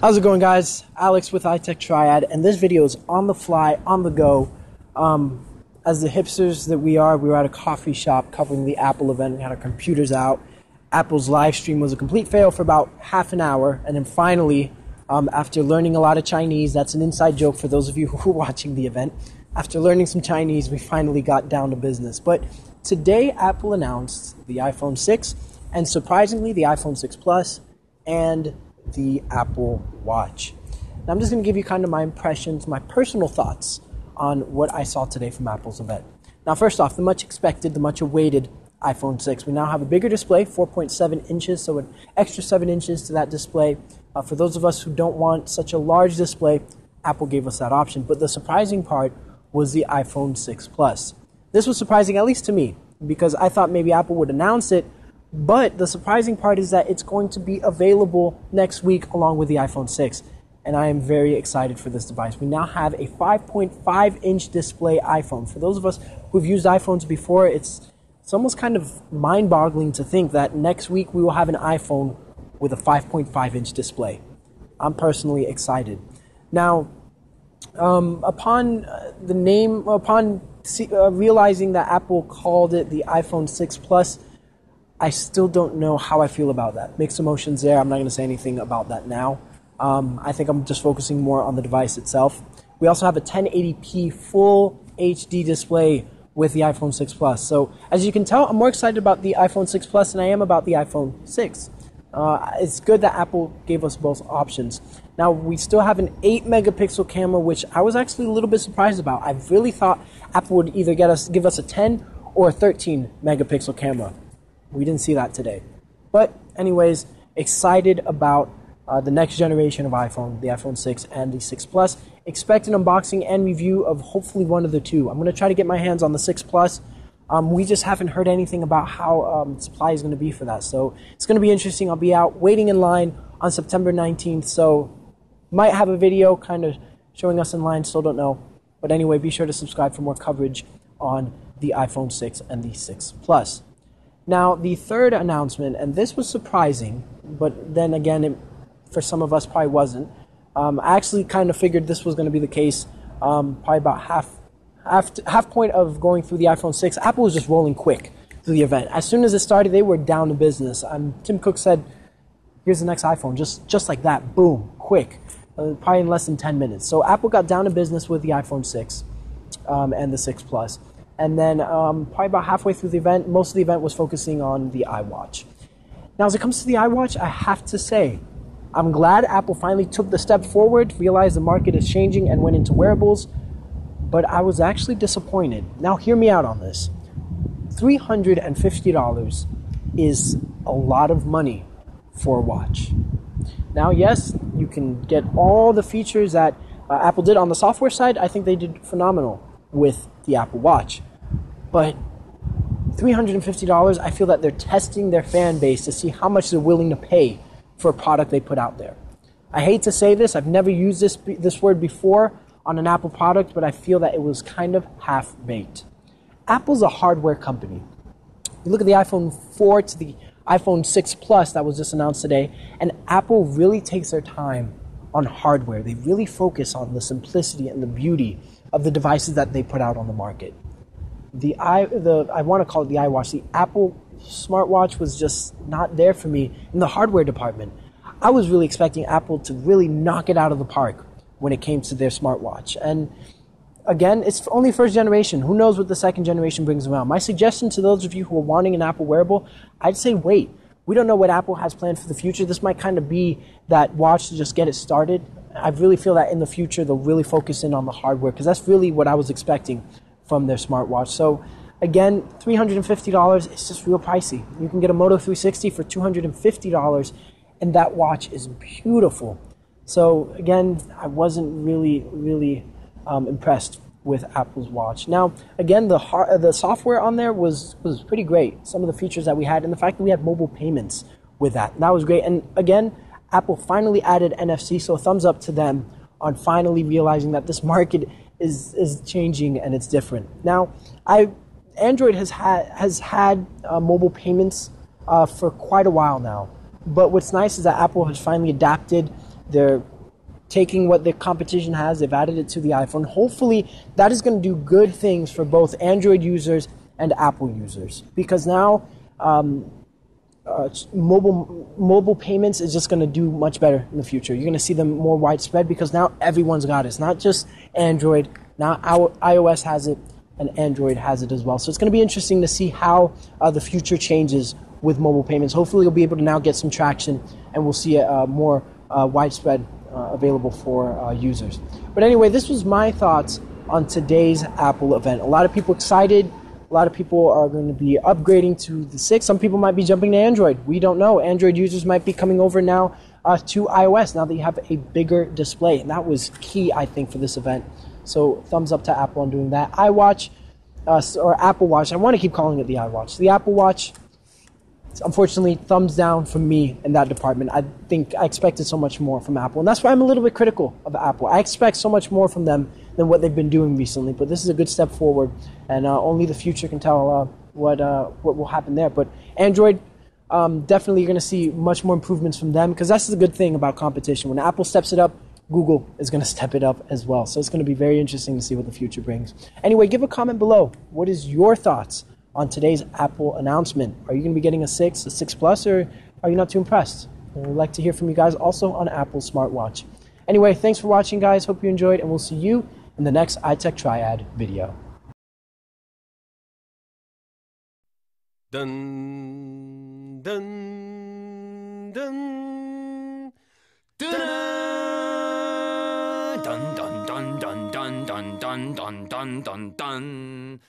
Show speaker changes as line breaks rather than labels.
How's it going, guys? Alex with iTechTriad, and this video is on the fly, on the go. As the hipsters that we were at a coffee shop covering the Apple event. We had our computers out. Apple's live stream was a complete fail for about half an hour, and then finally, after learning a lot of Chinese, that's an inside joke for those of you who were watching the event. After learning some Chinese, we finally got down to business. But today, Apple announced the iPhone 6, and surprisingly, the iPhone 6 Plus, and the Apple Watch. Now, I'm just going to give you kind of my impressions, my personal thoughts on what I saw today from Apple's event. Now, first off, the much expected, the much awaited iPhone 6. We now have a bigger display, 4.7 inches, so an extra 7 inches to that display. For those of us who don't want such a large display, Apple gave us that option. But the surprising part was the iPhone 6 Plus. This was surprising, at least to me, because I thought maybe Apple would announce it. But the surprising part is that it's going to be available next week along with the iPhone 6. And I am very excited for this device. We now have a 5.5-inch display iPhone. For those of us who've used iPhones before, it's almost kind of mind-boggling to think that next week we will have an iPhone with a 5.5-inch display. I'm personally excited. Now, upon realizing that Apple called it the iPhone 6 Plus, I still don't know how I feel about that. Mixed emotions there. I'm not going to say anything about that now. I think I'm just focusing more on the device itself. We also have a 1080p full HD display with the iPhone 6 Plus. So as you can tell, I'm more excited about the iPhone 6 Plus than I am about the iPhone 6. It's good that Apple gave us both options. Now, we still have an 8-megapixel camera, which I was actually a little bit surprised about. I really thought Apple would either give us a 10 or a 13-megapixel camera. We didn't see that today. But anyways, excited about the next generation of iPhone, the iPhone 6 and the 6 Plus. Expect an unboxing and review of hopefully one of the two. I'm going to try to get my hands on the 6 Plus. We just haven't heard anything about how supply is going to be for that. So it's going to be interesting. I'll be out waiting in line on September 19th. So might have a video kind of showing us in line. Still don't know. But anyway, be sure to subscribe for more coverage on the iPhone 6 and the 6 Plus. Now, the third announcement, and this was surprising, but then again, for some of us, probably wasn't. I actually kind of figured this was going to be the case. Probably about half point of going through the iPhone 6, Apple was just rolling quick through the event. As soon as it started, they were down to business. Tim Cook said, "Here's the next iPhone," just like that, boom, quick, probably in less than 10 minutes. So Apple got down to business with the iPhone 6 and the 6 Plus. And then probably about halfway through the event, most of the event was focusing on the iWatch. Now, as it comes to the iWatch, I have to say, I'm glad Apple finally took the step forward, realized the market is changing, and went into wearables. But I was actually disappointed. Now, hear me out on this. $350 is a lot of money for a watch. Now, yes, you can get all the features that Apple did on the software side. I think they did phenomenal with the Apple Watch. But $350, I feel that they're testing their fan base to see how much they're willing to pay for a product they put out there. I hate to say this. I've never used this word before on an Apple product, but I feel that it was kind of half-baked. Apple's a hardware company. You look at the iPhone 4 to the iPhone 6 Plus that was just announced today, and Apple really takes their time on hardware. They really focus on the simplicity and the beauty of the devices that they put out on the market. I want to call it the iWatch. The Apple smartwatch was just not there for me in the hardware department. I was really expecting Apple to really knock it out of the park when it came to their smartwatch. And again, it's only first generation. Who knows what the second generation brings around? My suggestion to those of you who are wanting an Apple wearable, I'd say wait. We don't know what Apple has planned for the future. This might kind of be that watch to just get it started. I really feel that in the future they'll really focus in on the hardware, because that's really what I was expecting from their smartwatch. So again, $350 is just real pricey. You can get a Moto 360 for $250, and that watch is beautiful. So again, I wasn't really impressed with Apple's watch. Now, again, the software on there was pretty great. Some of the features that we had, and the fact that we had mobile payments with that was great. And again, Apple finally added NFC, so a thumbs up to them on finally realizing that this market is changing and it's different. Now, Android has had mobile payments for quite a while now. But what's nice is that Apple has finally adapted They're taking what the competition has, they've added it to the iPhone. Hopefully, that is going to do good things for both Android users and Apple users, because now mobile payments is just going to do much better in the future. You're going to see them more widespread because now everyone's got it. It's not just Android. Now iOS has it and Android has it as well. So it's going to be interesting to see how the future changes with mobile payments. Hopefully, you'll be able to now get some traction and we'll see it more widespread available for users. But anyway, this was my thoughts on today's Apple event. A lot of people excited. A lot of people are going to be upgrading to the 6. Some people might be jumping to Android. We don't know. Android users might be coming over now to iOS now that you have a bigger display. And that was key, I think, for this event. So thumbs up to Apple on doing that. iWatch, or Apple Watch. I want to keep calling it the iWatch. The Apple Watch, unfortunately, thumbs down from me in that department. I think I expected so much more from Apple. And that's why I'm a little bit critical of Apple. I expect so much more from them than what they've been doing recently. But this is a good step forward. And only the future can tell what will happen there. But Android, definitely you're going to see much more improvements from them, because that's the good thing about competition. When Apple steps it up, Google is going to step it up as well. So it's going to be very interesting to see what the future brings. Anyway, give a comment below. What is your thoughts on today's Apple announcement? Are you going to be getting a 6 Plus, or are you not too impressed? And we'd like to hear from you guys also on Apple smartwatch. Anyway, thanks for watching, guys. Hope you enjoyed, and we'll see you in the next iTechTriad video.
Dun dun dun dun dun dun dun dun dun dun dun dun dun dun dun.